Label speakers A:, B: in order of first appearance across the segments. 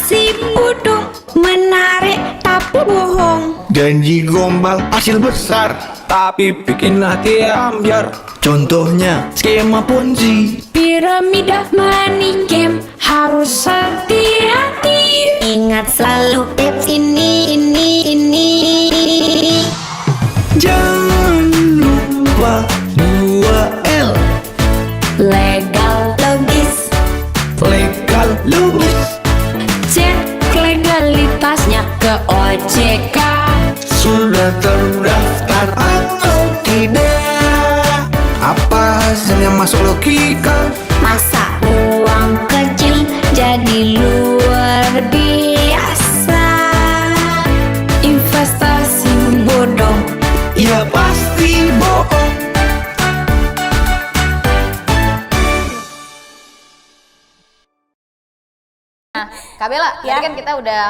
A: Si bodong menarik tapi bohong.
B: Janji gombal hasil besar,
C: tapi bikin hati ambiar.
B: contohnya skema ponzi.
A: Piramida money game harus hati-hati. Ingat selalu tips ini.
B: Jangan lupa 2L.
A: Legal, logis,
B: Legal logis.
A: cek legalitasnya ke OJK.
B: Sudah terdaftar atau tidak? Apa hasilnya masuk logika?
A: Masa uang kecil jadi luar biasa. Investasi bodong.
B: Ya pasti bohong.
D: Nah, Kak Bella,
E: Ya.
D: tadi kan kita udah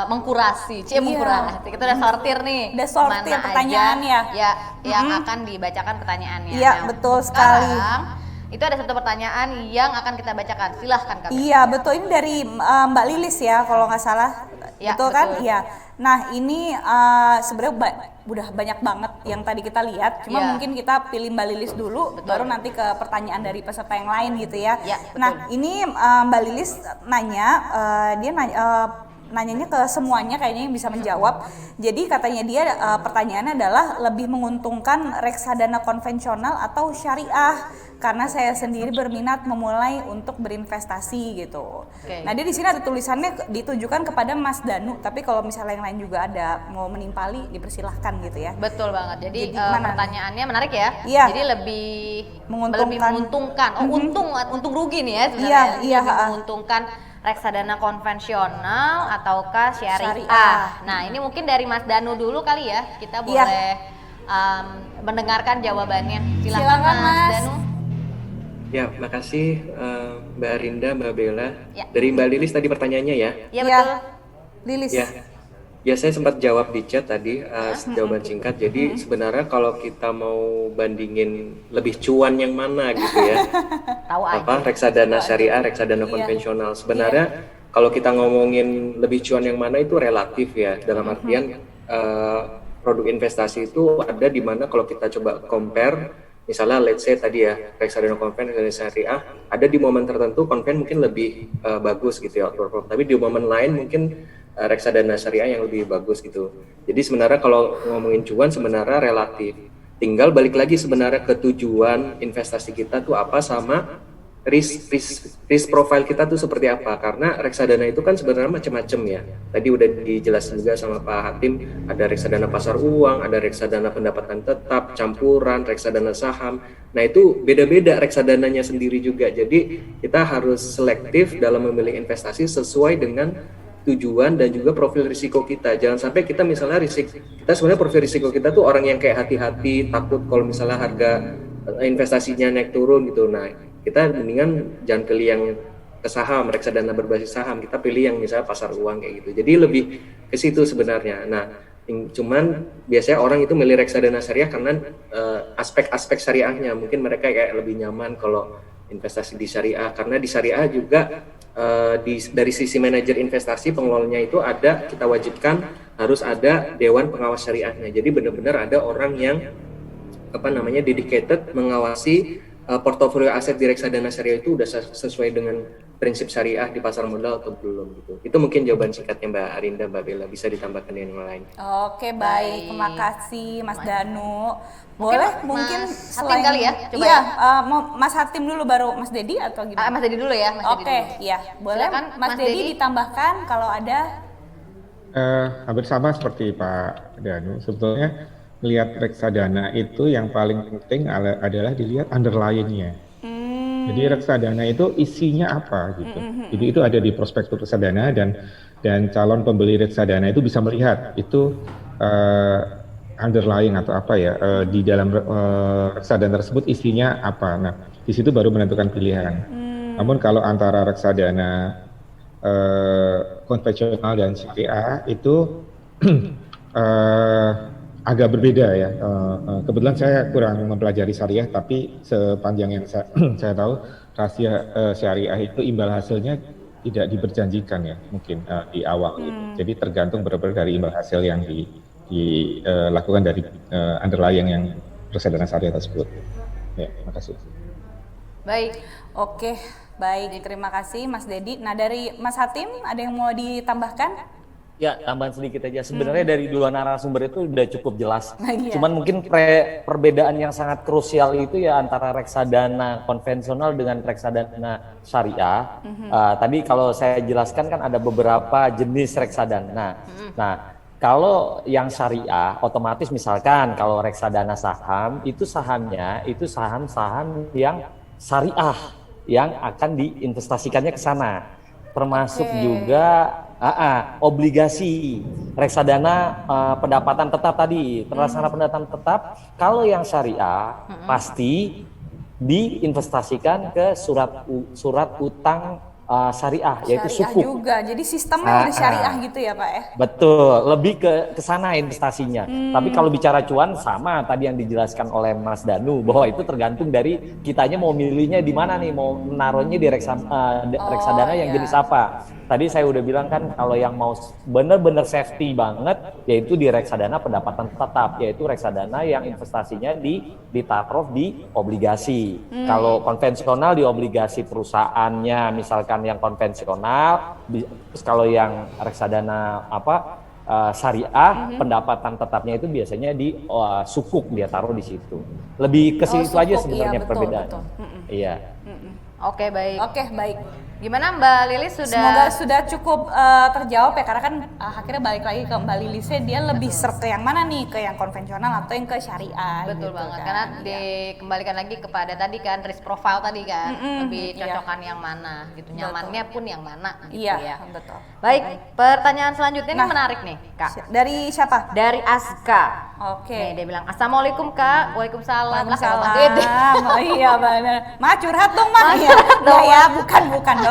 D: mengkurasi, mengkurasi. Kita udah sortir nih.
E: Udah sortir
D: mana
E: pertanyaan
D: aja
E: ya.
D: yang akan dibacakan pertanyaannya.
E: Iya,
D: Nah,
E: betul
D: untuk
E: sekali.
D: sekarang, itu ada satu pertanyaan yang akan kita bacakan. Silahkan Kak Bella.
E: Iya betul, ini dari Mbak Lilis ya kalau nggak salah.
D: Ya,
E: betul kan?
D: betul.
E: Iya. Nah ini sebenarnya udah banyak banget yang tadi kita lihat. Cuma
D: Iya.
E: mungkin kita pilih Mbak Lilis dulu,
D: Betul.
E: baru nanti ke pertanyaan dari peserta yang lain gitu ya.
D: Ya, betul.
E: Nah ini Mbak Lilis nanya, dia nanyanya ke semuanya kayaknya yang bisa menjawab. Jadi katanya dia pertanyaannya adalah lebih menguntungkan reksadana konvensional atau syariah, karena saya sendiri berminat memulai untuk berinvestasi gitu.
D: Oke.
E: Nah dia di sini ada tulisannya ditujukan kepada Mas Danu, tapi kalau misalnya yang lain juga ada mau menimpali dipersilahkan gitu ya.
D: Betul banget. Jadi,
E: Jadi mana?
D: pertanyaannya menarik ya.
E: Iya.
D: Jadi lebih
E: Menguntungkan.
D: menguntungkan. Oh, untung rugi nih ya sebenarnya.
E: Iya, iya,
D: Lebih
E: ha-ha.
D: menguntungkan reksadana konvensional ataukah syariah.
E: Syariah.
D: Nah, ini mungkin dari Mas Danu dulu kali ya. Kita
E: Iya.
D: boleh mendengarkan jawabannya. Silakan
E: Silakan,
D: Mas
E: Mas.
D: Danu.
C: Ya, makasih Mbak Arinda, Mbak Bella.
D: Ya.
C: Dari Mbak Lilis tadi pertanyaannya ya.
D: Iya betul.
E: Lilis.
C: Ya, saya sempat jawab di chat tadi jawaban singkat. Jadi sebenarnya kalau kita mau bandingin lebih cuan yang mana gitu ya,
D: Tahu aja.
C: apa reksadana syariah, reksadana konvensional. Sebenarnya kalau kita ngomongin lebih cuan yang mana itu relatif ya. Dalam artian produk investasi itu ada di mana kalau kita coba compare. Misalnya let's say tadi ya reksadana konven, reksadana syariah ada di momen tertentu konven mungkin lebih bagus gitu ya outperform, tapi di momen lain mungkin reksadana syariah yang lebih bagus gitu. Jadi sebenarnya kalau ngomongin cuan sebenarnya relatif, tinggal balik lagi sebenarnya ke tujuan investasi kita tuh apa sama risk profile kita tuh seperti apa, karena reksadana itu kan sebenarnya macam-macam ya. Tadi udah dijelasin juga sama Pak Hatim, ada reksadana pasar uang, ada reksadana pendapatan tetap, campuran, reksadana saham. Nah itu beda-beda reksadananya sendiri juga. Jadi kita harus selektif dalam memilih investasi sesuai dengan tujuan dan juga profil risiko kita. Jangan sampai kita misalnya kita sebenarnya profil risiko kita tuh orang yang kayak hati-hati, takut kalau misalnya harga investasinya naik turun gitu. Nah kita mendingan jangan pilih yang ke saham, reksadana berbasis saham, kita pilih yang misalnya pasar uang kayak gitu. Jadi lebih ke situ sebenarnya. Nah, cuman biasanya orang itu milih reksadana syariah karena aspek-aspek syariahnya. Mungkin mereka kayak lebih nyaman kalau investasi di syariah, karena di syariah juga dari sisi manajer investasi pengelolanya itu ada, kita wajibkan harus ada dewan pengawas syariahnya. Jadi benar-benar ada orang yang dedicated mengawasi portofolio aset di reksadana syariah itu udah sesuai dengan prinsip syariah di pasar modal atau belum gitu. Itu mungkin jawaban singkatnya Mbak Arinda, Mbak Bella, bisa ditambahkan dengan yang lain.
E: Oke baik, terima kasih Mas Danu. Boleh mungkin
D: Mas Hatim kali ya, coba
E: iya,
D: ya.
E: mau Mas Hatim dulu baru Mas Dedi atau gimana?
D: Mas Dedi dulu ya, Mas Dedi
E: Oke,
D: dulu.
E: iya. Boleh
D: Silakan,
E: Mas
D: Mas
E: Dedi
D: Dedi.
E: ditambahkan kalau ada.
F: Hampir sama seperti Pak Danu. Sebetulnya melihat reksadana itu yang paling penting adalah dilihat underlying-nya. Jadi reksadana itu isinya apa gitu. Jadi itu ada di prospektus reksadana dan calon pembeli reksadana itu bisa melihat itu underlying atau apa ya di dalam reksadana tersebut isinya apa. Nah di situ baru menentukan pilihan. Namun kalau antara reksadana konvensional dan syariah itu agak berbeda ya. Kebetulan saya kurang mempelajari syariah, tapi sepanjang yang saya tahu rahasia syariah itu imbal hasilnya tidak diperjanjikan ya mungkin di awal gitu. Jadi tergantung benar-benar dari imbal hasil yang dilakukan dari underlying yang reksadana syariah tersebut. Ya, makasih.
D: Baik.
E: Oke, baik. Terima kasih Mas Dedi. Nah, dari Mas Hatim ada yang mau ditambahkan?
G: Ya, tambahan sedikit aja. Sebenarnya dari dua narasumber itu udah cukup jelas.
E: Iya.
G: Cuman mungkin perbedaan yang sangat krusial itu ya antara reksadana konvensional dengan reksadana syariah. Tadi kalau saya jelaskan kan ada beberapa jenis reksadana. Nah, kalau yang syariah, otomatis misalkan kalau reksadana saham, itu sahamnya itu saham-saham yang syariah yang akan diinvestasikannya ke sana. Termasuk juga obligasi reksadana pendapatan tetap tadi, reksadana pendapatan tetap. Kalau yang syariah pasti diinvestasikan ke surat utang syariah, yaitu
E: Syariah
G: sukuk.
E: juga. Jadi sistemnya udah syariah gitu ya, Pak ya?
G: Betul, lebih ke sana investasinya. Tapi kalau bicara cuan sama tadi yang dijelaskan oleh Mas Danu bahwa itu tergantung dari kitanya mau milihnya di mana nih, mau menaruhnya di reksadana yang jenis apa. Tadi saya udah bilang kan kalau yang mau bener-bener safety banget yaitu di reksadana pendapatan tetap, yaitu reksadana yang investasinya ditaruh di obligasi. Kalau konvensional di obligasi perusahaannya misalkan yang konvensional, terus kalau yang reksadana syariah pendapatan tetapnya itu biasanya di sukuk, dia taruh di situ. Lebih ke situ aja sebenarnya perbedaan. Iya.
D: Oke, baik.
E: Oke, baik.
D: Gimana Mbak Lilis
E: Semoga sudah cukup terjawab ya, karena kan akhirnya balik lagi ke Mbak Lilisnya, dia lebih serp ke yang mana nih, ke yang konvensional atau yang ke syariah?
D: Betul
E: gitu
D: banget,
E: kan.
D: karena dikembalikan lagi kepada tadi kan risk profile tadi kan, lebih
E: iya.
D: cocokan yang mana gitu, nyamannya pun yang mana gitu
E: Iya,
D: ya.
E: betul.
D: Baik, pertanyaan selanjutnya ini
E: Nah,
D: menarik nih Kak.
E: Dari siapa?
D: Dari Aska.
E: Oke.
D: Nih, dia bilang, Assalamualaikum Kak. Waalaikumsalam. Lah, kalau Mas
E: Waalaikumsalam.
D: Dede.
E: Oh iya benar. Ma curhat dong, Ma.
D: Ma,
E: Iya.
D: curhat dong,
E: Ya,
D: Ma.
E: bukan dong.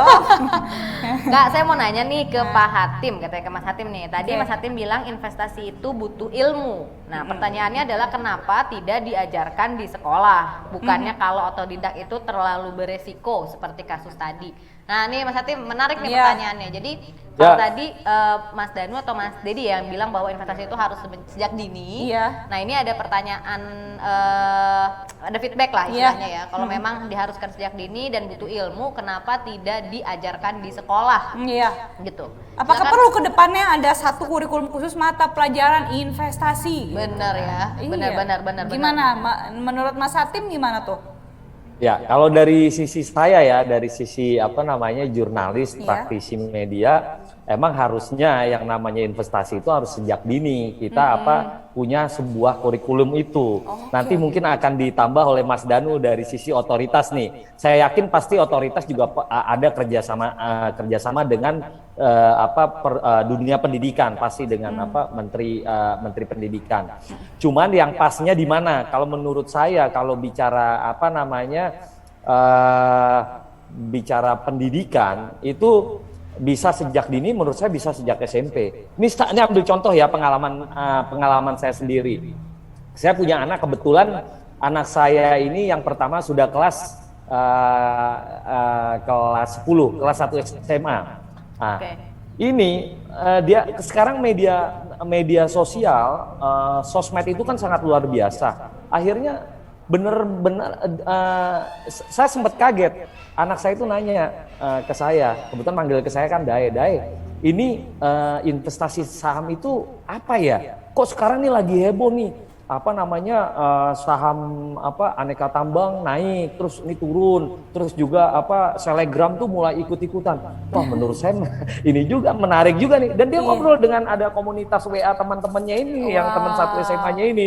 D: Kak, saya mau nanya nih ke Pak Hatim, katanya ke Mas Hatim nih. Tadi Mas Hatim bilang investasi itu butuh ilmu. Nah, pertanyaannya adalah kenapa tidak diajarkan di sekolah? Bukannya kalau otodidak itu terlalu beresiko seperti kasus tadi. Nah, nih Mas Hatim, menarik nih pertanyaannya. Jadi, kalau tadi Mas Danu atau Mas Dedi yang bilang bahwa investasi itu harus sejak dini.
E: Iya.
D: Nah, ini ada pertanyaan, ada feedback lah istilahnya ya. Kalau memang diharuskan sejak dini dan butuh ilmu, kenapa tidak diajarkan di sekolah?
E: Iya.
D: Gitu.
E: Apakah
D: Silakan.
E: perlu ke depannya ada satu kurikulum khusus mata pelajaran investasi?
D: Benar ya.
E: Iya.
D: Benar.
E: Gimana? Menurut Mas Hatim gimana tuh?
G: Ya, kalau dari sisi saya ya, dari sisi jurnalis,
E: Iya.
G: praktisi media, emang harusnya yang namanya investasi itu harus sejak dini kita punya sebuah kurikulum itu. Nanti mungkin akan ditambah oleh Mas Danu dari sisi otoritas nih. Saya yakin pasti otoritas juga ada kerjasama dengan dunia pendidikan, pasti dengan menteri pendidikan. Cuman yang pasnya di mana? Kalau menurut saya, kalau bicara bicara pendidikan itu bisa sejak dini, menurut saya bisa sejak SMP. Ini ambil contoh ya, pengalaman saya sendiri. Saya punya anak, kebetulan anak saya ini yang pertama sudah kelas 10, kelas 1 SMA. Nah, ini dia sekarang media sosial, sosmed itu kan sangat luar biasa. Akhirnya bener-bener saya sempat kaget. Anak saya itu nanya ke saya, kebetulan manggil ke saya kan Dae, ini investasi saham itu apa ya? Kok sekarang ini lagi heboh nih, saham aneka tambang naik, terus ini turun, terus juga Telegram tuh mulai ikut-ikutan. Wah, menurut saya ini juga menarik juga nih. Dan dia ngobrol dengan ada komunitas WA teman-temannya ini, yang teman satu SMA-nya ini.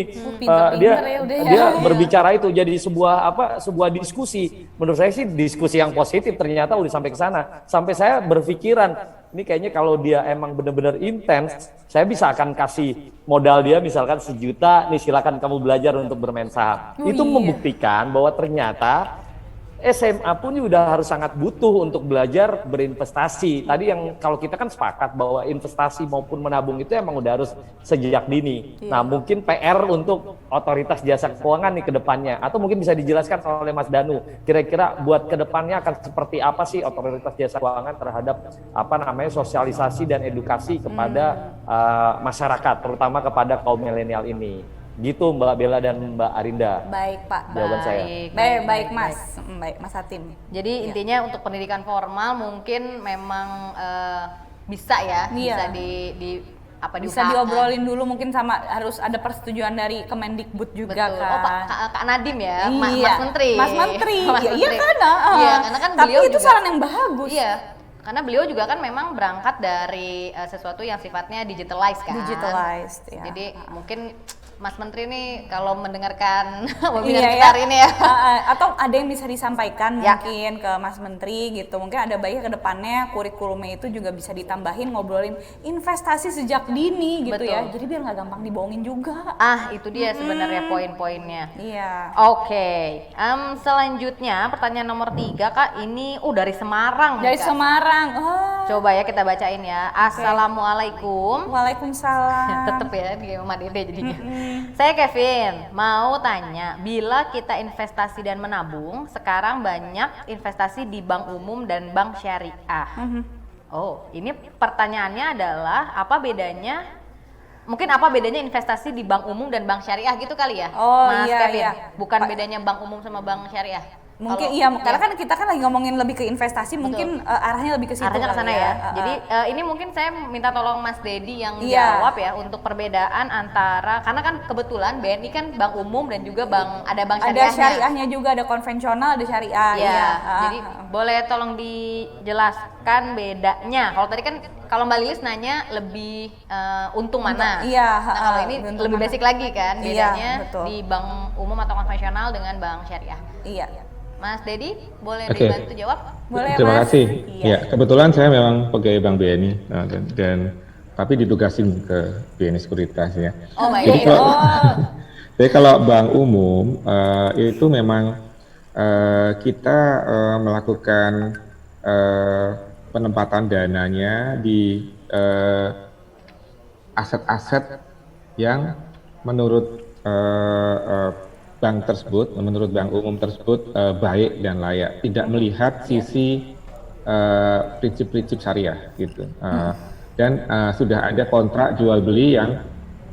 G: Dia berbicara itu jadi sebuah diskusi. Menurut saya sih diskusi yang positif, ternyata udah sampai ke sana. Sampai saya berpikiran, ini kayaknya kalau dia emang benar-benar intens, saya bisa akan kasih modal dia misalkan 1 juta, nih silakan kamu belajar untuk bermain saham. Itu membuktikan bahwa ternyata SMA pun udah harus sangat butuh untuk belajar berinvestasi. Tadi yang kalau kita kan sepakat bahwa investasi maupun menabung itu emang udah harus sejak dini. Nah mungkin PR untuk otoritas jasa keuangan nih ke depannya. Atau mungkin bisa dijelaskan oleh Mas Danu. Kira-kira buat ke depannya akan seperti apa sih otoritas jasa keuangan terhadap sosialisasi dan edukasi kepada masyarakat, terutama kepada kaum milenial ini. Gitu Mbak Bella dan Mbak Arinda.
E: Baik Pak.
G: Jawaban saya.
E: Baik Mas. Baik Mas Hatim.
D: Jadi intinya untuk pendidikan formal mungkin memang bisa ya, bisa
E: bisa
D: diusahakan.
E: diobrolin dulu mungkin sama harus ada persetujuan dari Kemendikbud juga
D: Betul.
E: kan.
D: Oh, Kak Nadiem ya,
E: Iya.
D: Mas Menteri.
E: Mas Menteri.
D: Mas
E: Iya
D: Menteri.
E: kan.
D: Iya, karena kan
E: tapi
D: beliau
E: itu
D: juga,
E: saran yang bagus.
D: Iya, karena beliau juga kan memang berangkat dari sesuatu yang sifatnya digitalized kan.
E: Digitalized, ya.
D: Jadi mungkin Mas Menteri nih kalau mendengarkan webinar
E: Iya,
D: kita hari ini ya.
E: Atau ada yang bisa disampaikan
D: Ya.
E: mungkin ke Mas Menteri gitu. Mungkin ada baiknya ke depannya kurikulumnya itu juga bisa ditambahin ngobrolin investasi sejak dini gitu ya.
D: Betul.
E: Jadi biar nggak gampang dibohongin juga.
D: Itu dia sebenarnya poin-poinnya.
E: Iya.
D: Oke, selanjutnya pertanyaan nomor 3 Kak, ini dari Semarang.
E: Dari
D: Kak.
E: Semarang. Oh.
D: Coba ya kita bacain ya. Assalamualaikum.
E: Waalaikumsalam.
D: Tetep ya di Mama Dede jadinya. Saya Kevin, mau tanya, bila kita investasi dan menabung, sekarang banyak investasi di bank umum dan bank syariah. Oh, ini pertanyaannya adalah apa bedanya? Mungkin apa bedanya investasi di bank umum dan bank syariah gitu kali ya,
E: Oh,
D: Mas
E: iya,
D: Kevin?
E: iya.
D: Bukan bedanya bank umum sama bank syariah.
E: Mungkin
D: Kalau-
E: iya, karena kan kita kan lagi ngomongin lebih ke investasi, mungkin arahnya lebih ke situ.
D: Arahnya ke sana
E: kali
D: ya. Jadi ini mungkin saya minta tolong Mas Dedi yang
E: Iya.
D: jawab ya untuk perbedaan antara, karena kan kebetulan BNI kan bank umum dan juga ada bank
E: ada
D: syariahnya.
E: syariahnya juga, ada konvensional, ada syariah.
D: Iya.
E: Iya.
D: Jadi boleh tolong dijelaskan bedanya. Kalau tadi kan kalau Mbak Lilis nanya lebih untung mana.
E: Iya,
D: Nah, kalau ini
E: untung
D: lebih
E: mana.
D: basic lagi kan
E: Iya,
D: bedanya
E: betul.
D: di bank umum atau konvensional dengan bank syariah.
E: Iya.
D: Mas Dedi boleh
F: Oke.
D: dibantu jawab?
E: Boleh
F: Terima
E: Mas?
F: kasih.
E: Iya.
F: Ya, kebetulan saya memang pegawai Bank BNI dan tapi ditugasin ke BNI Sekuritas ya.
D: Oh baik.
F: Jadi kalau, jadi kalau bank umum itu memang kita melakukan penempatan dananya di aset-aset yang menurut bank tersebut, menurut bank umum tersebut baik dan layak, tidak melihat sisi prinsip-prinsip syariah gitu. Dan sudah ada kontrak jual beli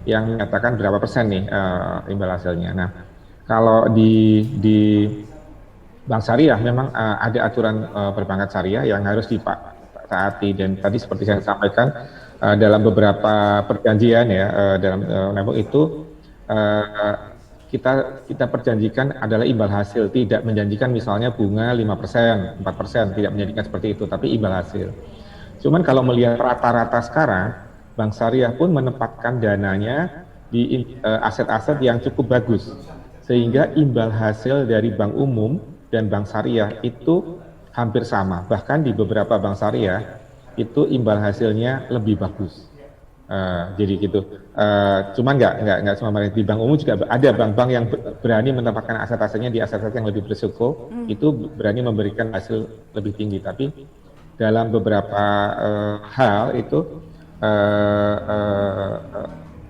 F: yang menyatakan berapa persen nih imbal hasilnya. Nah, kalau di bank syariah memang ada aturan perbankan syariah yang harus ditaati, dan tadi seperti saya sampaikan dalam beberapa perjanjian ya dalam menabung itu kita perjanjikan adalah imbal hasil, tidak menjanjikan misalnya bunga 5%, 4%, tidak menjanjikan seperti itu, tapi imbal hasil. Cuman kalau melihat rata-rata sekarang, bank syariah pun menempatkan dananya di aset-aset yang cukup bagus, sehingga imbal hasil dari bank umum dan bank syariah itu hampir sama. Bahkan di beberapa bank syariah itu imbal hasilnya lebih bagus. Jadi gitu. Cuman nggak semua mereka. Di bank umum juga ada bank-bank yang berani menempatkan aset-asetnya di aset-aset yang lebih berisiko, itu berani memberikan hasil lebih tinggi. Tapi dalam beberapa hal itu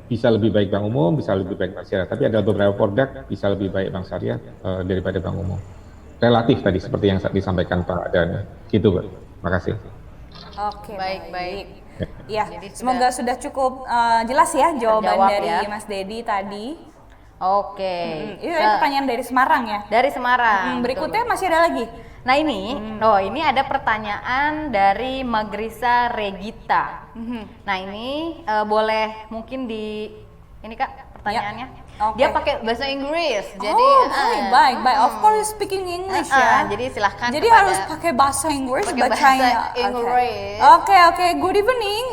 F: bisa lebih baik bank umum, bisa lebih baik bank syariah. Tapi ada beberapa produk bisa lebih baik bank syariah daripada bank umum. Relatif tadi seperti yang disampaikan Pak Dan. Gitu, Pak. Terima kasih.
E: Oke,
D: Baik.
E: Ya,
D: Jadi
E: semoga sudah cukup jelas ya jawaban
D: terjawab
E: dari
D: ya.
E: Mas Dedi tadi.
D: Oke.
E: Ini pertanyaan dari Semarang ya.
D: Dari Semarang.
E: Berikutnya
D: betul.
E: masih ada lagi.
D: Nah ini ada pertanyaan dari Magrisa Regita. Nah ini boleh mungkin ini Kak pertanyaannya.
E: Oke.
D: Dia pakai bahasa Inggris. Jadi
E: baik. Of course speaking English ya.
D: Jadi silahkan.
E: Jadi harus pakai bahasa Inggris
D: Pakai
E: bacanya.
D: bahasa Inggris.
E: Oke. Good evening.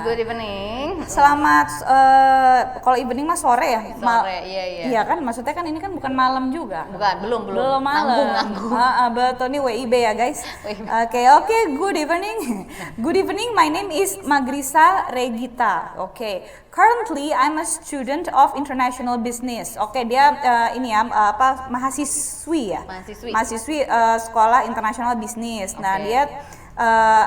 D: Good evening.
E: Selamat kalau evening mas sore ya.
D: Sore, iya.
E: Iya kan, maksudnya kan ini kan bukan malam juga.
D: Bukan, belum.
E: Belum malam.
D: Nanggung.
E: Betul nih WIB ya guys. Oke. Good evening. Good evening. My name is Magrisa Regita. Okay. Currently I'm a student student of international business. Oke, dia ini ya mahasiswi ya. Mahasiswi sekolah international business. Nah,
D: Oke.
E: dia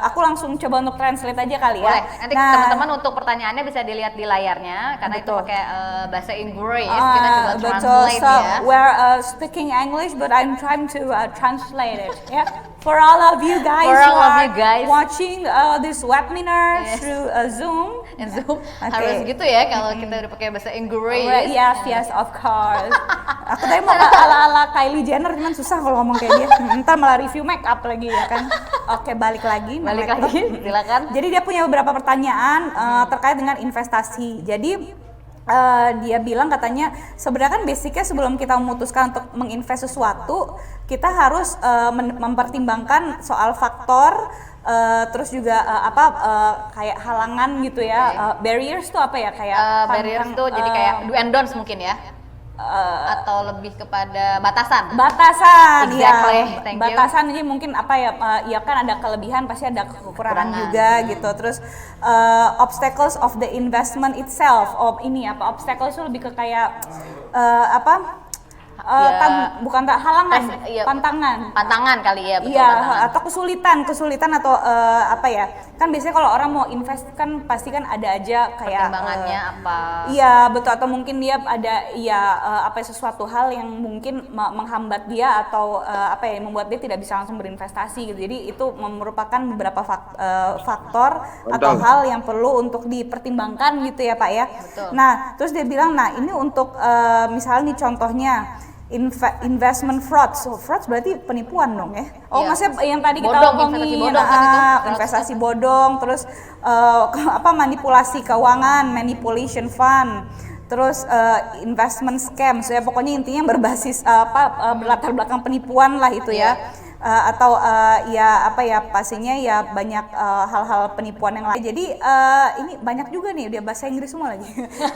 E: aku langsung coba untuk translate aja kali ya.
D: Boleh, nanti teman-teman untuk pertanyaannya bisa dilihat di layarnya karena itu
E: Betul.
D: pakai bahasa Inggris. Kita coba
E: betul.
D: translate
E: So
D: ya.
E: we're speaking English, but I'm trying to translate it. Yeah. For all of you guys
D: For all
E: who
D: of
E: are
D: you guys.
E: watching this webinar
D: Yes.
E: through Zoom.
D: And Zoom
E: Oke.
D: harus gitu ya kalau kita udah pakai bahasa Inggris.
E: Yes, of course. Aku tadi mau ala-ala Kylie Jenner, cuman susah kalau ngomong kayak dia. Ntar malah review make up lagi ya kan. Oke, balik lagi.
D: Balik lagi, silakan.
E: Jadi dia punya beberapa pertanyaan terkait dengan investasi. Jadi dia bilang katanya sebenarnya kan basicnya sebelum kita memutuskan untuk menginvest sesuatu, kita harus mempertimbangkan soal faktor, terus juga kayak halangan gitu ya. Barriers tuh apa ya, kayak
D: Barriers tuh jadi kayak do and don'ts mungkin ya. Atau lebih kepada batasan.
E: Batasan
D: Exactly,
E: ya.
D: thank you.
E: Batasan jadi mungkin apa ya, ya kan ada kelebihan pasti ada kekurangan juga gitu. Terus obstacles of the investment itself. Ini apa, obstacles itu lebih ke kayak bukan halangan,
D: Pantangan kali ya, betul.
E: Iya,
D: pantangan.
E: atau kesulitan atau apa ya? Kan biasanya kalau orang mau invest kan pasti kan ada aja kayak
D: Pertimbangannya apa?
E: Iya, betul, atau mungkin dia ada sesuatu hal yang mungkin menghambat dia atau membuat dia tidak bisa langsung berinvestasi gitu. Jadi itu merupakan beberapa faktor atau hal yang perlu untuk dipertimbangkan gitu ya, Pak ya.
D: Betul.
E: Nah, terus dia bilang, nah ini untuk misalnya nih contohnya investment fraud. So frauds berarti penipuan dong ya. Oh,
D: Iya.
E: maksudnya yang tadi kita
D: Bodong,
E: ngomongin
D: investasi bodong kan itu.
E: investasi bodong, terus manipulasi keuangan, manipulation fund, terus investment scam. So ya pokoknya intinya berbasis berlatar belakang penipuan lah itu ya. Atau pastinya ya banyak hal-hal penipuan yang lain. Jadi ini banyak juga nih, dia bahasa Inggris semua lagi.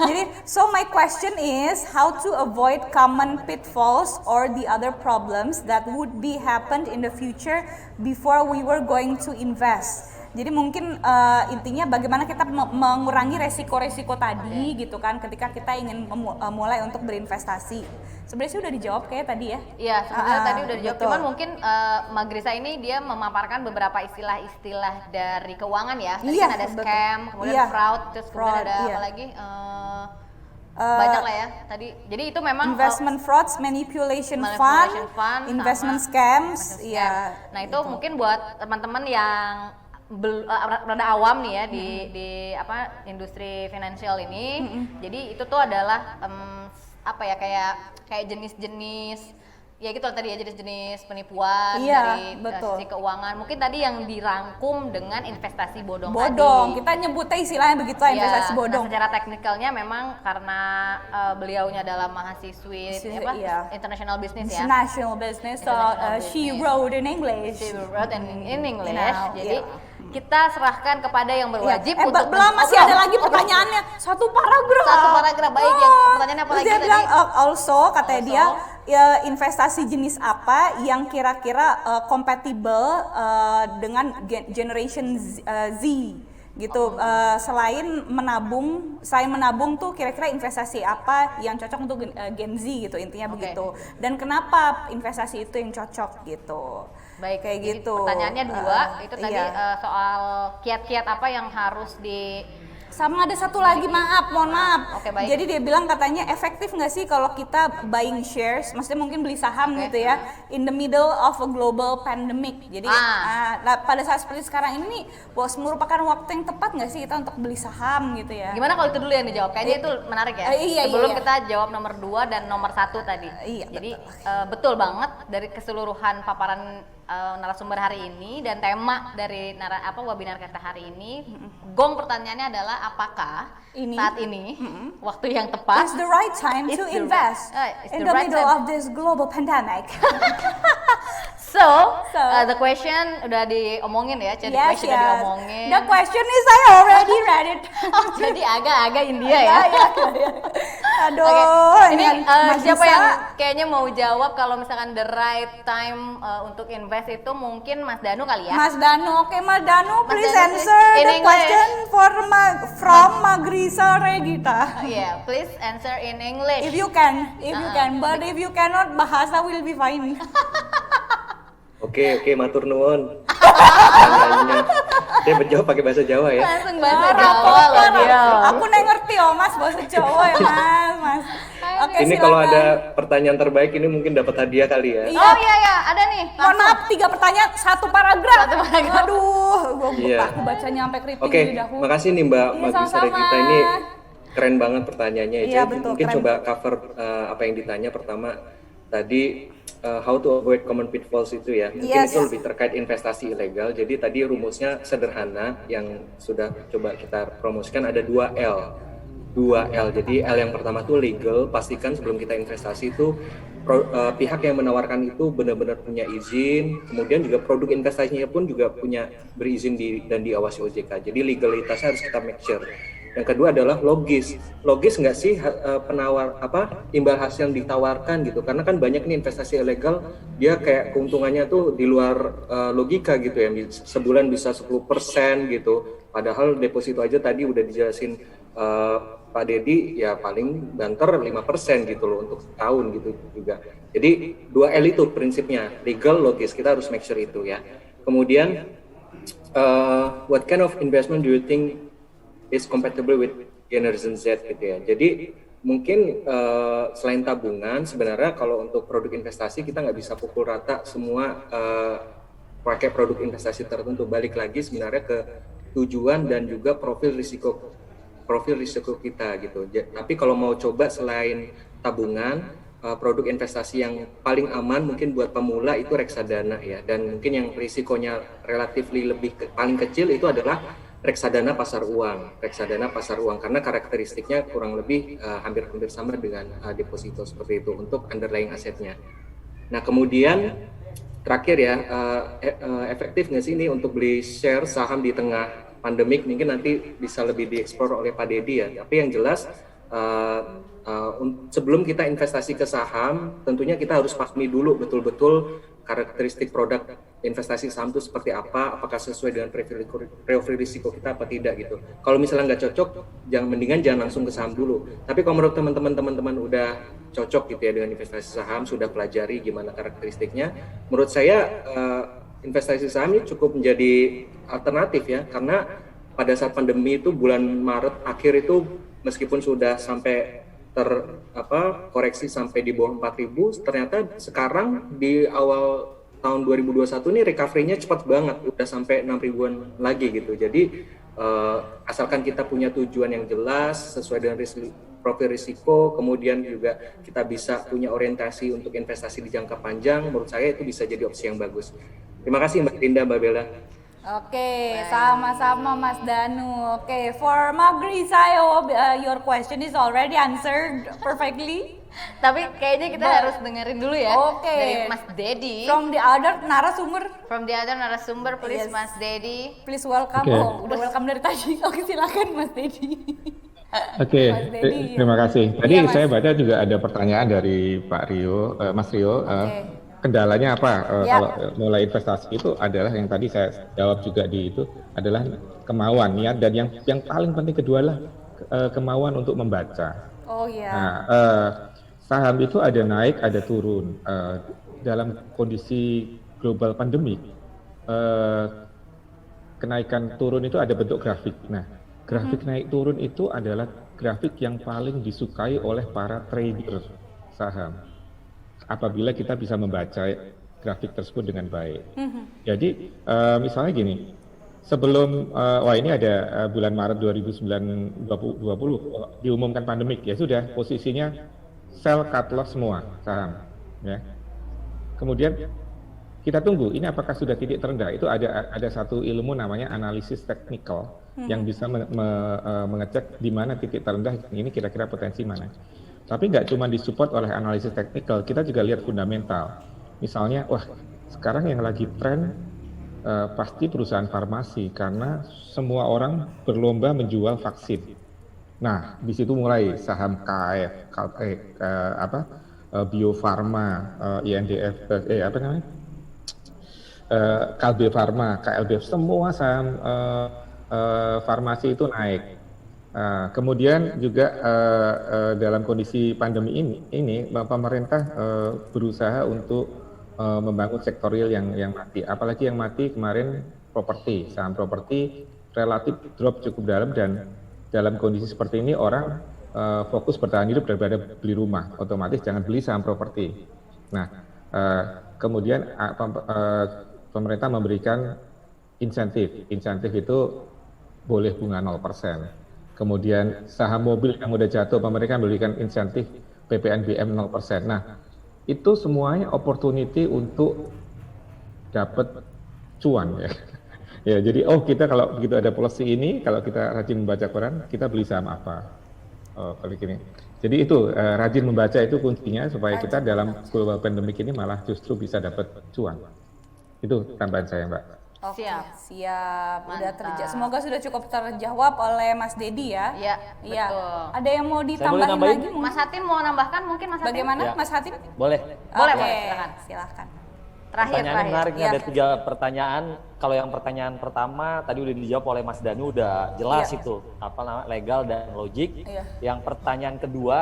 E: Jadi so my question is how to avoid common pitfalls or the other problems that would be happened in the future before we were going to invest. Jadi mungkin intinya bagaimana kita mengurangi resiko-resiko tadi gitu kan ketika kita ingin mulai untuk berinvestasi. Sebenarnya sih udah dijawab kayak tadi ya.
D: Iya, sebenarnya tadi udah dijawab.
E: betul.
D: Cuman mungkin Magrisa ini dia memaparkan beberapa istilah-istilah dari keuangan ya. Tadi
E: Iya,
D: kan ada
E: betul.
D: scam, kemudian
E: Iya.
D: fraud, terus kemudian
E: Fraud,
D: ada
E: iya.
D: apa lagi? Banyak lah ya tadi. Jadi itu memang
E: Investment frauds, manipulation
D: manipulation
E: fund,
D: fund,
E: investment
D: sama
E: scams,
D: scam.
E: iya.
D: Nah itu mungkin buat teman-teman yang rada awam nih ya di industri finansial ini. Jadi itu tuh adalah kayak jenis-jenis ya gitu tadi ya, jenis-jenis penipuan
E: Iya,
D: dari
E: betul.
D: sisi keuangan. Mungkin tadi yang dirangkum dengan investasi bodong
E: Bodong,
D: tadi.
E: kita nyebutnya istilahnya begitu lah, investasi
D: Nah,
E: bodong.
D: secara teknikalnya memang karena beliaunya adalah mahasiswi
E: Iya.
D: international business ya.
E: International business, so
D: International
E: she
D: business.
E: wrote in English.
D: She wrote in English.
E: Now,
D: Jadi
E: iya.
D: kita serahkan kepada yang berwajib untuk
E: belum, masih
D: Oh,
E: ada lagi
D: belum.
E: pertanyaannya. Satu paragraf.
D: Satu paragraf, baik. Yang pertanyaannya apa
E: Terus
D: lagi
E: dia
D: tadi?
E: bilang also katanya
D: Also.
E: dia ya, investasi jenis apa yang kira-kira compatible dengan generation Z gitu. Selain menabung tuh kira-kira investasi apa yang cocok untuk Gen Z gitu, intinya
D: Oke.
E: begitu. Dan kenapa investasi itu yang cocok gitu.
D: Baik,
E: kayak
D: jadi
E: gitu.
D: pertanyaannya dua, itu tadi
E: Iya.
D: soal kiat-kiat apa yang harus
E: Sama ada satu lagi, mohon maaf.
D: Oke, baik.
E: Jadi dia bilang katanya efektif nggak sih kalau kita buying shares, maksudnya mungkin beli saham
D: Oke.
E: gitu ya, in the middle of a global pandemic. Jadi pada saat seperti sekarang ini nih, bos merupakan waktu yang tepat nggak sih kita untuk beli saham gitu ya?
D: Gimana kalau itu dulu yang dijawab? Kayaknya itu menarik ya.
E: Iya,
D: Sebelum
E: iya.
D: kita jawab nomor 2 dan nomor 1 tadi.
E: Iya,
D: Jadi betul banget dari keseluruhan paparan narasumber hari ini dan tema dari webinar kita hari ini. Gong pertanyaannya adalah apakah saat ini waktu yang tepat
E: It's the right time
D: It's
E: to
D: the
E: invest
D: right- it's
E: in
D: the
E: the
D: right
E: middle
D: time.
E: of this global pandemic.
D: So,
E: So.
D: the question udah diomongin ya, jadi
E: Yes,
D: question udah
E: yes.
D: diomongin.
E: The question is I already read it.
D: Jadi agak-agak India ya.
E: Iya. Aduh,
D: Oke, ini
E: Mas
D: siapa
E: Disa.
D: yang kayaknya mau jawab kalau misalkan the right time untuk invest itu mungkin Mas Danu kali ya?
E: Mas Danu, oke Mas Danu,
D: Mas
E: please
D: Danu,
E: answer
D: please. In
E: the
D: English.
E: question from Magrisa Regita.
D: Yeah, please answer in English.
E: If you can, but if you cannot, bahasa will be fine.
C: Oke, matur nuwun. Pertanyaannya. Saya menjawab pakai bahasa Jawa ya.
D: Langsung bahasa
E: Ah,
D: Jawa
E: rapopo,
D: loh dia.
E: Aku nih ngerti oh Mas bahasa Jawa ya Mas. Oke,
C: Ini kalau
E: silakan.
C: ada pertanyaan terbaik ini mungkin dapat hadiah kali ya.
E: Iya.
D: Oh iya, ada nih.
E: Mohon maaf, 3 pertanyaan, 1 paragraf.
D: Satu paragraf.
E: Aduh,
C: Iya.
E: aku bacanya sampai keriting
C: Oke,
E: di dahu.
C: makasih nih Mbak
E: Iya,
C: Magrisa
E: sama-sama.
C: Regita, ini keren banget pertanyaannya.
E: Iya,
C: Jadi
E: betul,
C: mungkin
E: keren.
C: coba cover apa yang ditanya pertama tadi, how to avoid common pitfalls itu ya. Mungkin
E: Yes.
C: itu lebih terkait investasi ilegal. Jadi tadi rumusnya sederhana yang sudah coba kita promosikan, ada 2L. 2L. Jadi L yang pertama tuh legal, pastikan sebelum kita investasi itu pihak yang menawarkan itu benar-benar punya izin, kemudian juga produk investasinya pun juga punya berizin dan diawasi OJK. Jadi legalitasnya harus kita make sure. Yang kedua adalah logis. Logis nggak sih imbal hasil yang ditawarkan gitu? Karena kan banyak nih investasi ilegal, dia kayak keuntungannya tuh di luar logika gitu ya. Sebulan bisa 10% gitu. Padahal deposito aja tadi udah dijelasin Pak Dedi ya paling banter 5% gitu loh untuk tahun gitu juga. Jadi 2L itu prinsipnya, legal, logis. Kita harus make sure itu ya. Kemudian what kind of investment do you think is compatible with Generation Z gitu ya. Jadi mungkin selain tabungan, sebenarnya kalau untuk produk investasi kita nggak bisa pukul rata semua pakai produk investasi tertentu. Balik lagi sebenarnya ke tujuan dan juga profil risiko kita gitu. Tapi kalau mau coba selain tabungan, produk investasi yang paling aman mungkin buat pemula itu reksadana ya. Dan mungkin yang risikonya relatif paling kecil itu adalah reksadana pasar uang karena karakteristiknya kurang lebih hampir sama dengan deposito seperti itu untuk underlying asetnya. Nah kemudian terakhir ya, efektif nggak sih ini untuk beli share saham di tengah pandemik? Mungkin nanti bisa lebih dieksplor oleh Pak Dedi ya. Tapi yang jelas sebelum kita investasi ke saham, tentunya kita harus pahami dulu betul-betul karakteristik produk investasi saham itu seperti apa, apakah sesuai dengan profil risiko kita apa tidak gitu. Kalau misalnya nggak cocok, mendingan jangan langsung ke saham dulu. Tapi kalau menurut teman-teman udah cocok gitu ya dengan investasi saham, sudah pelajari gimana karakteristiknya, menurut saya investasi saham ini cukup menjadi alternatif ya, karena pada saat pandemi itu bulan Maret akhir itu meskipun sudah sampai koreksi sampai di bawah 4.000, ternyata sekarang di awal tahun 2021 ini recovery-nya cepat banget, udah sampai 6.000-an lagi gitu. Jadi asalkan kita punya tujuan yang jelas sesuai dengan profil risiko, kemudian juga kita bisa punya orientasi untuk investasi di jangka panjang, menurut saya itu bisa jadi opsi yang bagus. Terima kasih Mbak Dinda, Mbak Bella.
E: Oke, sama-sama Mas Danu. Oke, for Magrisa, I hope your question is already answered perfectly.
D: Tapi kayaknya kita harus dengerin dulu ya
E: Oke.
D: dari Mas Dedi.
E: From the other narasumber,
D: From the other narasumber, please
E: Yes.
D: Mas Dedi.
E: please welcome.
F: Oke.
E: Oh, udah welcome dari tadi. Oke, silakan Mas Dedi.
F: Oke,
E: Mas Dedi.
F: terima kasih. Tadi
E: Iya, Mas.
F: saya baca juga ada pertanyaan dari Pak Rio, Mas Rio. Kendalanya apa
E: Ya.
F: kalau mulai investasi itu adalah yang tadi saya jawab juga di itu adalah kemauan, niat, dan yang paling penting kedua adalah kemauan untuk membaca.
E: Oh iya.
F: Nah, saham itu ada naik, ada turun. Dalam kondisi global pandemik, kenaikan turun itu ada bentuk grafik. Nah, grafik naik turun itu adalah grafik yang paling disukai oleh para trader saham. Apabila kita bisa membaca grafik tersebut dengan baik. Jadi, misalnya gini, sebelum ini ada bulan Maret 2020 diumumkan pandemik, ya sudah posisinya sell cut loss semua saham, ya. Kemudian kita tunggu ini apakah sudah titik terendah. Itu ada satu ilmu namanya analisis teknikal yang bisa mengecek di mana titik terendah ini, kira-kira potensi mana. Tapi nggak cuma disupport oleh analisis teknikal, kita juga lihat fundamental. Misalnya, sekarang yang lagi tren pasti perusahaan farmasi, karena semua orang berlomba menjual vaksin. Nah, di situ mulai saham KF, Bio Farma, INDF, apa namanya? Kalbe Farma, KLB, semua saham farmasi itu naik. Kemudian juga dalam kondisi pandemi ini pemerintah berusaha untuk membangun sektor real yang mati. Apalagi yang mati kemarin properti, saham properti relatif drop cukup dalam, dan dalam kondisi seperti ini orang fokus bertahan hidup daripada beli rumah, otomatis jangan beli saham properti. Nah, kemudian pemerintah memberikan insentif itu boleh bunga 0%. Kemudian saham mobil yang udah jatuh, pemerintah memberikan insentif PPNBM 0%. Nah, itu semuanya opportunity untuk dapat cuan ya. Ya, jadi kita kalau begitu ada policy ini, kalau kita rajin membaca koran, kita beli saham apa? Kalau gini. Jadi itu rajin membaca itu kuncinya supaya kita dalam global pandemic ini malah justru bisa dapat cuan. Itu tambahan saya, Mbak.
E: Oke,
D: Siap.
E: siap. Udah
D: Mantap.
E: semoga sudah cukup terjawab oleh Mas Dedi ya.
D: Iya,
E: Iya.
D: betul.
E: Ada yang mau
G: boleh
E: ditambahin
G: nambahin?
E: lagi?
D: Mas Hatim mau nambahkan mungkin Mas Hatim?
E: Bagaimana
G: Ya.
E: Mas Hatim?
G: Boleh.
D: Boleh,
E: Oke,
D: boleh, silakan.
E: Silakan.
G: Pertanyaannya menarik nih,
E: Iya.
G: ada 3 pertanyaan. Kalau yang pertanyaan pertama tadi udah dijawab oleh Mas Danu, udah jelas
E: Iya.
G: itu apa namanya, legal dan logik.
E: Iya.
G: Yang pertanyaan kedua,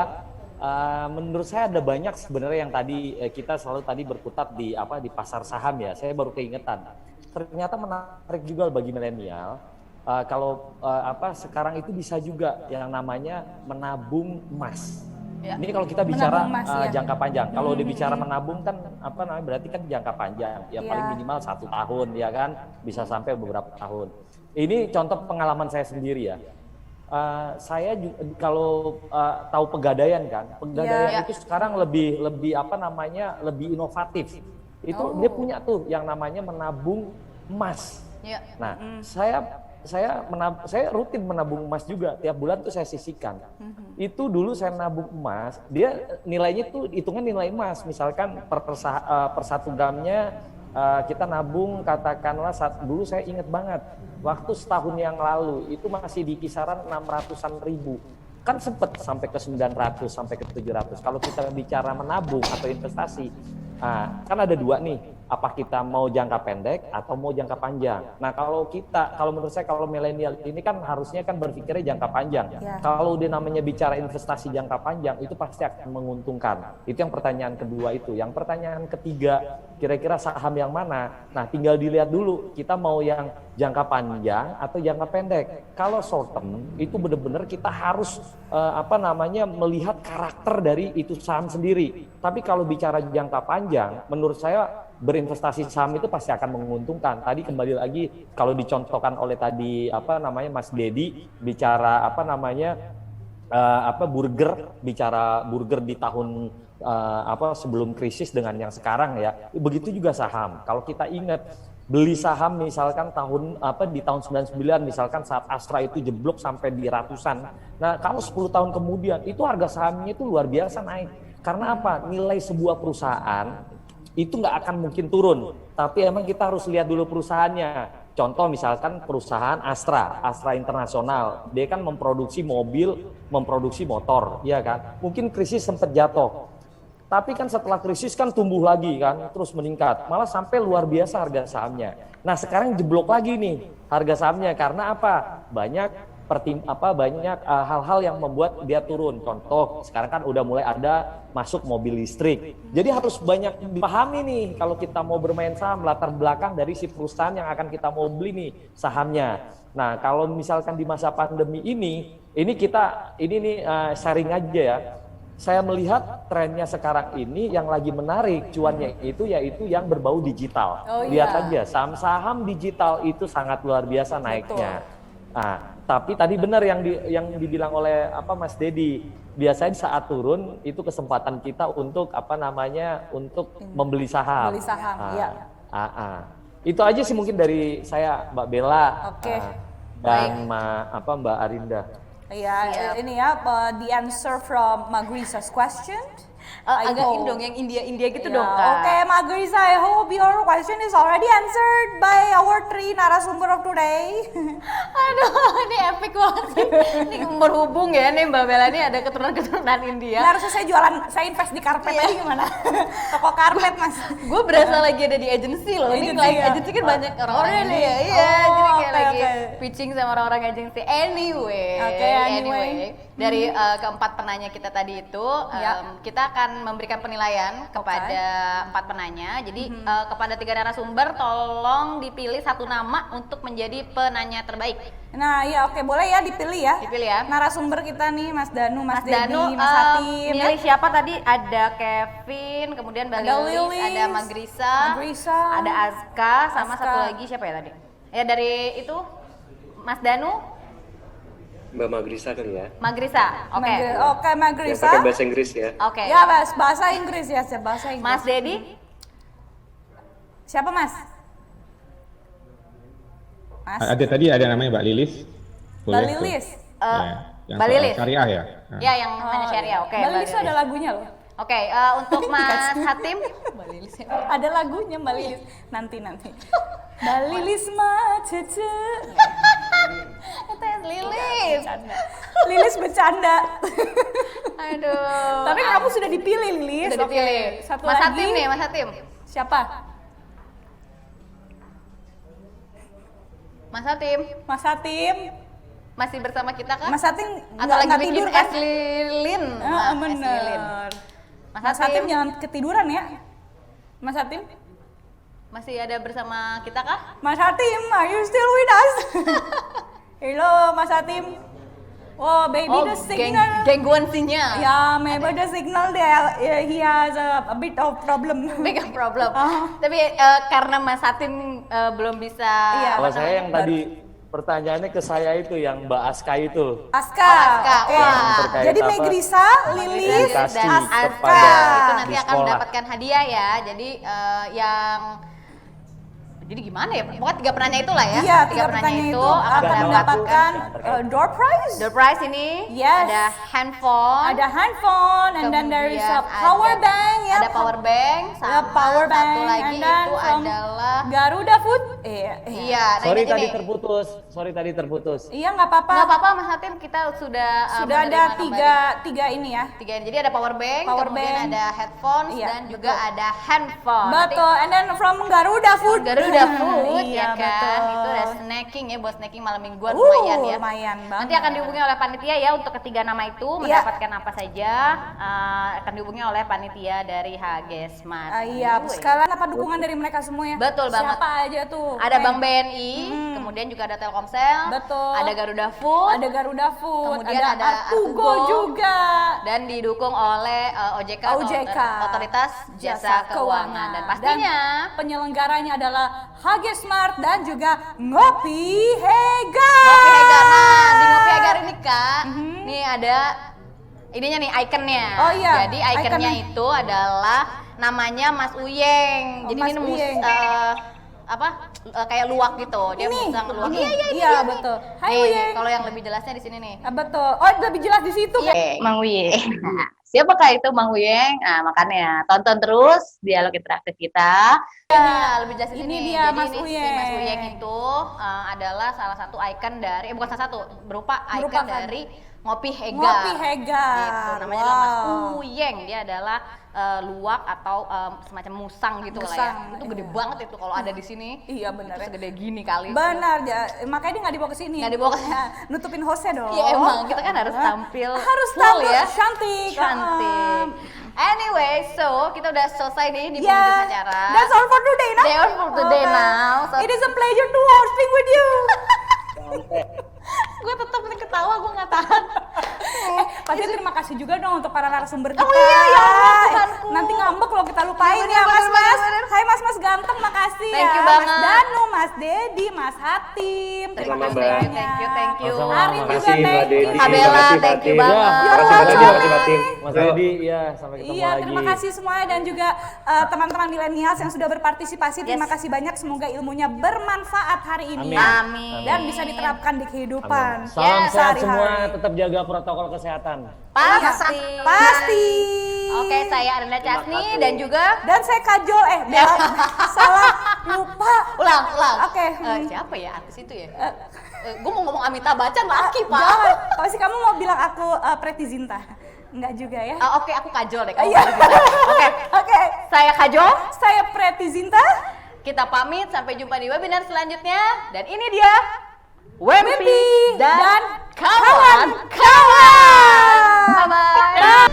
G: menurut saya ada banyak sebenarnya yang tadi kita selalu tadi berkutat di pasar saham ya. Saya baru keingetan. Ternyata menarik juga bagi milenial. Kalau sekarang itu bisa juga yang namanya menabung emas.
D: Ya.
G: Ini kalau kita bicara
E: Menabung emas, ya.
G: jangka panjang. Kalau udah bicara menabung kan berarti kan jangka panjang. Ya
E: Iya.
G: paling minimal 1 tahun ya kan, bisa sampai beberapa tahun. Ini contoh pengalaman saya sendiri ya. Saya juga, kalau tahu Pegadaian kan, Pegadaian
E: Iya.
G: itu sekarang lebih lebih inovatif. Itu dia punya tuh yang namanya menabung emas.
D: Iya.
G: Nah, saya rutin menabung emas juga, tiap bulan tuh saya sisihkan. Itu dulu saya nabung emas, dia nilainya tuh hitungan nilai emas, misalkan per 1 gramnya kita nabung katakanlah dulu saya ingat banget, waktu setahun yang lalu itu masih di kisaran 600-an ribu. Kan sempet sampai ke 900 sampai ke 700. Kalau kita bicara menabung atau investasi, kan ada 2 nih, apa kita mau jangka pendek atau mau jangka panjang. Nah, kalau menurut saya kalau milenial ini kan harusnya kan berpikirnya jangka panjang.
E: Ya.
G: Kalau dia namanya bicara investasi jangka panjang itu pasti akan menguntungkan. Itu yang pertanyaan kedua itu. Yang pertanyaan ketiga, kira-kira saham yang mana? Nah, tinggal dilihat dulu kita mau yang jangka panjang atau jangka pendek. Kalau short term itu benar-benar kita harus melihat karakter dari itu saham sendiri. Tapi kalau bicara jangka panjang, menurut saya berinvestasi saham itu pasti akan menguntungkan. Tadi kembali lagi kalau dicontohkan oleh tadi Mas Dedi bicara burger di tahun sebelum krisis dengan yang sekarang ya. Begitu juga saham. Kalau kita ingat beli saham misalkan di tahun 99 misalkan saat Astra itu jeblok sampai di ratusan. Nah, kalau 10 tahun kemudian itu harga sahamnya itu luar biasa naik. Karena apa? Nilai sebuah perusahaan itu nggak akan mungkin turun, tapi emang kita harus lihat dulu perusahaannya. Contoh misalkan perusahaan Astra Internasional, dia kan memproduksi mobil, memproduksi motor, ya kan? Mungkin krisis sempat jatuh, tapi kan setelah krisis kan tumbuh lagi kan, terus meningkat, malah sampai luar biasa harga sahamnya. Nah sekarang jeblok lagi nih harga sahamnya, karena apa? Banyak hal-hal yang membuat dia turun. Contoh, sekarang kan udah mulai ada masuk mobil listrik. Jadi harus banyak dipahami nih kalau kita mau bermain saham, latar belakang dari si perusahaan yang akan kita mau beli nih sahamnya. Nah, kalau misalkan di masa pandemi ini sharing aja ya. Saya melihat trennya sekarang ini yang lagi menarik cuannya itu yaitu yang berbau digital. Lihat aja saham-saham digital itu sangat luar biasa naiknya. Nah, tapi tadi benar yang dibilang oleh Mas Dedi, biasanya saat turun itu kesempatan kita untuk untuk membeli saham.
E: Beli saham, iya.
G: Itu aja sih mungkin dari saya, Mbak Bella.
E: Oke.
G: Dan Mbak Arinda.
E: Ya, ini ya the answer from Magrisa's question. I
D: Agak
E: hope.
D: dong yang India gitu
E: Ya,
D: dong Kak.
E: Oke, Magrisa, I hope your question is already answered by our 3 narasumber of today.
D: Aduh, ini epic banget sih. Ini berhubung ya nih Mbak Bella ini ada keturunan India.
E: Nah, harusnya saya jualan, saya invest di karpet
D: Iya.
E: aja gimana? Toko karpet, Mas.
D: Gue berasa lagi ada di agency loh. Ini
E: Agency,
D: klien
E: ya.
D: agency kan banyak orang-orang
E: Oh,
D: ini
E: really?
D: ya. Iya,
E: Oh,
D: jadi kayak
E: oke,
D: lagi
E: oke.
D: pitching sama orang-orang agency. Anyway,
E: Oke, anyway.
D: dari keempat penanya kita tadi itu,
E: Ya.
D: kita akan memberikan penilaian kepada 4 penanya. Jadi kepada 3 narasumber, tolong dipilih 1 nama untuk menjadi penanya terbaik.
E: Nah, ya oke, boleh ya dipilih ya.
D: Dipilih ya.
E: Narasumber kita nih, Mas Danu, Mas Dedi,
D: Danu,
E: Mas Hatim.
D: milih siapa tadi? Ada Kevin, kemudian Mbak
E: Ada
D: Lilis,
E: Lilis,
D: ada Magrisa,
E: Magrisa,
D: ada Azka, sama
E: Azka.
D: satu lagi siapa ya tadi? Ya dari itu Mas Danu,
C: Mbak Magrisa kali ya.
D: Magrisa. Oke.
E: Oke,
C: Yang
E: Magrisa.
C: pakai bahasa Inggris ya.
D: Oke.
E: Ya, Mas, bahasa Inggris ya, bahasa Inggris.
D: Mas Dedi,
E: Siapa, Mas? Mas.
F: Ada tadi ada namanya Mbak Lilis.
E: Mbak
F: Boleh tuh.
E: Lilis.
F: Ya, yang
D: Mbak
F: soal
D: Lilis.
F: syariah ya. Nah.
D: ya yang nanya syariah. Oke.
E: Mbak Lilis tuh ada lagunya loh.
D: Oke, untuk Mas Hatim, Mbak Lilis.
E: Ada lagunya Mbak Lilis. Nanti. Mbak Lilis mah cece.
D: Itu yang Lilis.
E: Lilis bercanda.
D: Aduh.
E: Tapi kamu sudah dipilih, Lilis.
D: Sudah dipilih.
E: Oke, satu
D: Mas
E: lagi.
D: Hatim nih, Mas Hatim.
E: Siapa?
D: Mas Hatim,
E: Mas Hatim.
D: masih bersama kita kan?
E: Mas Hatim
D: Atau lagi
E: nggak
D: bikin
E: tidur kan?
D: es lilin?
E: Ah,
D: Nah, es lilin.
E: bener.
D: Mas
E: Mas Hatim
D: Hatim,
E: jangan ketiduran ya. Mas Hatim.
D: masih ada bersama kita kah?
E: Mas Hatim, are you still with us? Hello, Mas Hatim. Oh, baby, the signal.
D: gangguan sinyal.
E: Yeah, maybe the signal there, he has a bit of problem.
D: Big problem. Tapi karena Mas Hatim belum bisa.
E: Iya.
G: Kalau saya yang tadi pertanyaannya ke saya itu yang Mbak Aska itu.
E: Aska.
D: Aska,
E: Oke.
D: wah.
G: Terkait
E: Jadi
G: apa?
E: Megrisa, Lilis,
G: Edukasi
D: dan
E: Aska.
D: Aska
G: kepada
D: itu nanti
G: di
D: akan
G: sekolah.
D: mendapatkan hadiah ya. Jadi yang jadi gimana ya? Pokoknya 3 penanya itulah ya.
E: Iya,
D: 3
E: tiga pertanyaan itu akan mendapatkan door prize.
D: door prize ini.
E: Yes.
D: Ada handphone.
E: Ada handphone, and then there is a
D: kemudian
E: power
D: ada-
E: bank ya.
D: Ada power bank.
E: Ya,
D: Sama
E: power bank.
D: satu lagi
E: and then
D: itu
E: from
D: adalah.
E: Garuda Food.
D: Iya. Nah
G: Sorry
D: ini
G: tadi
D: nih.
G: terputus. Sorry tadi terputus.
E: Iya, nggak apa-apa.
D: Nggak apa-apa Mas Hatim, kita sudah
E: Sudah ada
D: menerima
E: tiga ini ya.
D: kembali. 3 ini. Jadi ada power bank,
E: Power
D: kemudian
E: bank.
D: ada headphone
E: Iya,
D: dan juga ada handphone. Nanti
E: Betul, and then from Garuda Food.
D: Garuda Food
E: Iya,
D: ya kan.
E: betul.
D: Itu ada snacking ya, buat snacking malam mingguan lumayan ya.
E: lumayan banget.
D: Nanti akan dihubungi oleh panitia ya untuk ketiga nama itu
E: Iya.
D: mendapatkan apa saja, akan dihubungi oleh panitia dari HG Smart.
E: Iya, sekalian apa dukungan dari mereka semua ya?
D: Betul banget.
E: Siapa aja tuh?
D: Ada
E: Oke.
D: Bank BNI, kemudian juga ada Telkomsel,
E: Betul.
D: ada Garuda Food,
E: Ada Garuda Food,
D: Kemudian ada
E: Artugo
D: Artugo.
E: juga.
D: dan didukung oleh OJK, atau
E: OJK,
D: Otoritas Jasa Keuangan. Dan pastinya
E: penyelenggaranya adalah HG Smart dan juga Ngopi Hega.
D: Ngopi Hegar. Nah, di Ngopi Hegar ini Kak, nih ada ininya nih ikonnya.
E: Oh iya,
D: Jadi ikonnya
E: ikonnya.
D: itu adalah namanya Mas Uyeng.
E: Oh,
D: Jadi
E: Mas
D: ini
E: Uyeng.
D: kayak luwak gitu. Dia
E: Ini,
D: musang luwak.
E: ini.
D: Iya, iya,
E: Iya,
D: iya,
E: betul.
D: Nih.
E: Hai,
D: Nih,
E: Uyeng.
D: kalau yang lebih jelasnya di sini nih.
E: Ah, betul. Oh, lebih jelas di situ kan?
H: Mang Uyeng. Siapakah itu Mang Uyeng? Nah, makanya tonton terus dialog interaktif kita.
D: Iya, lebih jelas di
E: Ini
D: sini.
E: dia,
D: Jadi
E: Mas
D: ini si
E: Uyeng.
D: Mas Uyeng itu adalah salah satu ikon dari bukan salah satu, berupa ikon
E: Merupakan.
D: dari Ngopi Hegar.
E: Ngopi Hegar.
D: Gitu, namanya adalah Mas
E: Wow.
D: Uyeng. Dia adalah luwak atau semacam musang gitu lah ya.
E: Musang,
D: Itu gede
E: iya.
D: banget itu kalau ada di sini.
E: Iya, benar
D: Itu
E: ya.
D: segede gini kali.
E: Benar, makanya dia nggak dibawa ke sini.
D: Nggak dibawa ke-
E: Ya, nutupin hostnya dong.
D: Iya emang kita kan harus tampil
E: harus
D: full
E: tampil
D: ya.
E: cantik.
D: Cantik. Anyway, so kita udah selesai nih di
E: Ya,
D: penghujung acara.
E: that's all for today, nah.
D: That's all for today now. So-
E: It is a pleasure to hosting with you.
D: Gue tetap nih ketawa, gue nggak tahan.
E: Pasti terima kasih juga dong untuk para narasumber kita.
D: Oh iya, ya Allah, Tuhanku.
E: Nanti ngambek kalau kita lupain
D: Bener,
E: ya,
D: bener,
E: Mas-mas.
D: bener.
E: Hai Mas-mas ganteng, makasih
D: Thank
E: ya.
D: you banget.
E: Mas Danu, Mas Dedi, Mas Hatim.
D: Terima
C: Sama,
D: kasih,
C: Mbak.
D: thank you.
G: Sama-sama.
E: Arin
G: Terima
E: juga
C: kasih, Mbak
E: thank you.
C: Dedi.
D: Kabela,
C: Terima kasih,
D: thank you
C: Fatim.
D: banget.
C: Terima kasih lagi, terima kasih Fatim.
G: Mas
C: Yuk.
G: Edi, ya sampai ketemu
E: Iya,
G: lagi.
E: terima kasih semuanya dan juga teman-teman milenials yang sudah berpartisipasi. Terima
D: Yes.
E: kasih banyak, semoga ilmunya bermanfaat hari ini
G: Amin.
E: ya.
D: Amin.
E: Dan bisa diterapkan di kehidupan.
G: Salam
D: Yes,
G: sehat
E: sehari-hari.
G: semua, tetap jaga protokol kesehatan. bukan?
D: Pasti.
E: Pasti.
D: Oke, saya Arenda Casni dan juga
E: Dan saya Kajol, salah, lupa.
D: ulang.
E: Oke.
D: Siapa ya artis itu ya? Gue mau ngomong Amitabh Bachchan laki, Pak.
E: Jangan, pasti kamu mau bilang aku Preity Zinta. Enggak juga ya?
D: Oke, aku Kajol deh. kamu
E: Iya.
D: Preity Zinta. Oke,
E: Oke.
D: saya Kajol.
E: Saya Preity Zinta.
D: Kita pamit sampai jumpa di webinar selanjutnya. Dan ini dia Wempi dan kawan-kawan. Bye-bye.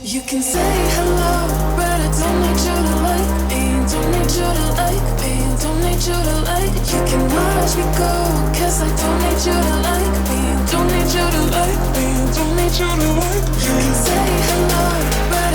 I: You can say hello, but I don't need you to like me. Don't need you to like me. Don't need you to like. You can watch me go, cause I don't need you to like me. Don't need you to like me. Don't need you to like me. You can say hello, but